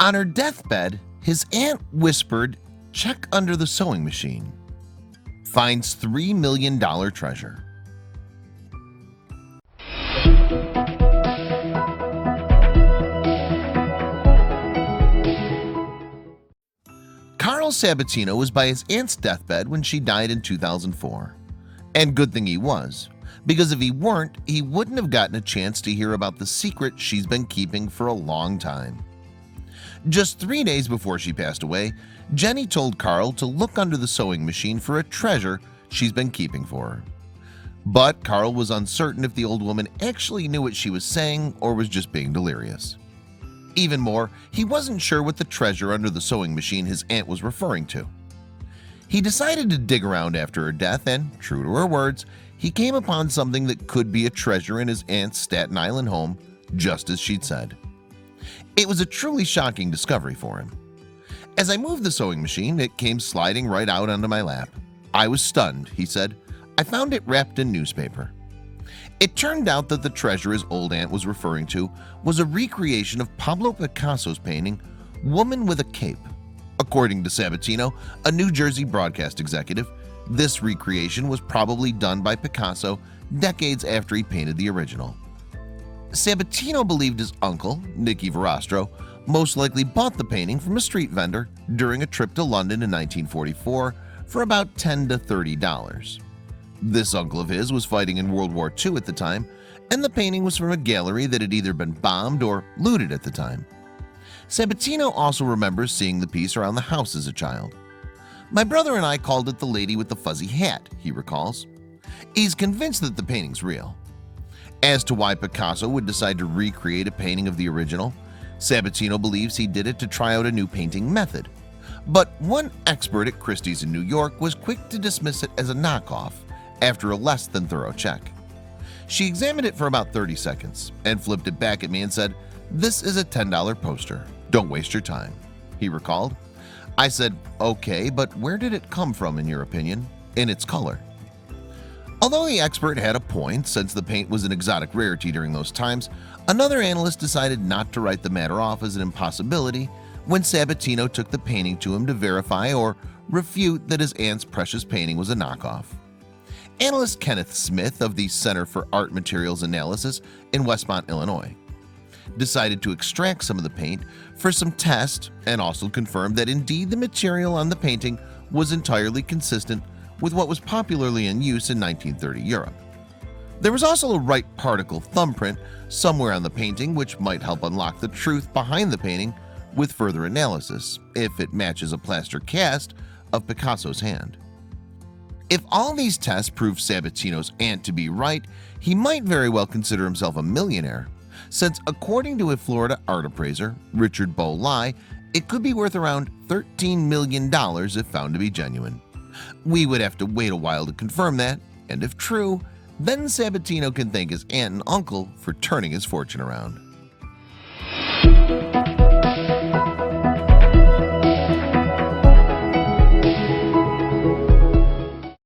On her deathbed, his aunt whispered, "Check under the sewing machine." Finds $3 million treasure. Carl Sabatino was by his aunt's deathbed when she died in 2004. And good thing he was, because if he weren't, he wouldn't have gotten a chance to hear about the secret she's been keeping for a long time. Just 3 days before she passed away, Jenny told Carl to look under the sewing machine for a treasure she's been keeping for her. But Carl was uncertain if the old woman actually knew what she was saying or was just being delirious. Even more, he wasn't sure what the treasure under the sewing machine his aunt was referring to. He decided to dig around after her death and, true to her words, he came upon something that could be a treasure in his aunt's Staten Island home, just as she'd said. It was a truly shocking discovery for him. As I moved the sewing machine, it came sliding right out onto my lap. I was stunned, he said. I found it wrapped in newspaper. It turned out that the treasure his old aunt was referring to was a recreation of Pablo Picasso's painting, Woman with a Cape. According to Sabatino, a New Jersey broadcast executive, this recreation was probably done by Picasso decades after he painted the original. Sabatino believed his uncle, Nicky Verostro, most likely bought the painting from a street vendor during a trip to London in 1944 for about $10 to $30. This uncle of his was fighting in World War II at the time, and the painting was from a gallery that had either been bombed or looted at the time. Sabatino also remembers seeing the piece around the house as a child. My brother and I called it the lady with the fuzzy hat, he recalls. He's convinced that the painting's real. As to why Picasso would decide to recreate a painting of the original, Sabatino believes he did it to try out a new painting method. But one expert at Christies in New York was quick to dismiss it as a knockoff after a less than thorough check. She examined it for about 30 seconds and flipped it back at me and said, "This is a $10 poster. Don't waste your time," he recalled. I said, "Okay, but where did it come from in your opinion, in its color?" Although the expert had a point, since the paint was an exotic rarity during those times, another analyst decided not to write the matter off as an impossibility when Sabatino took the painting to him to verify or refute that his aunt's precious painting was a knockoff. Analyst Kenneth Smith of the Center for Art Materials Analysis in Westmont, Illinois, decided to extract some of the paint for some test and also confirmed that indeed the material on the painting was entirely consistent with what was popularly in use in 1930 Europe. There was also a right particle thumbprint somewhere on the painting, which might help unlock the truth behind the painting with further analysis, if it matches a plaster cast of Picasso's hand. If all these tests prove Sabatino's aunt to be right, he might very well consider himself a millionaire, since according to a Florida art appraiser, Richard Bolai, it could be worth around $13 million if found to be genuine. We would have to wait a while to confirm that, and if true, then Sabatino can thank his aunt and uncle for turning his fortune around.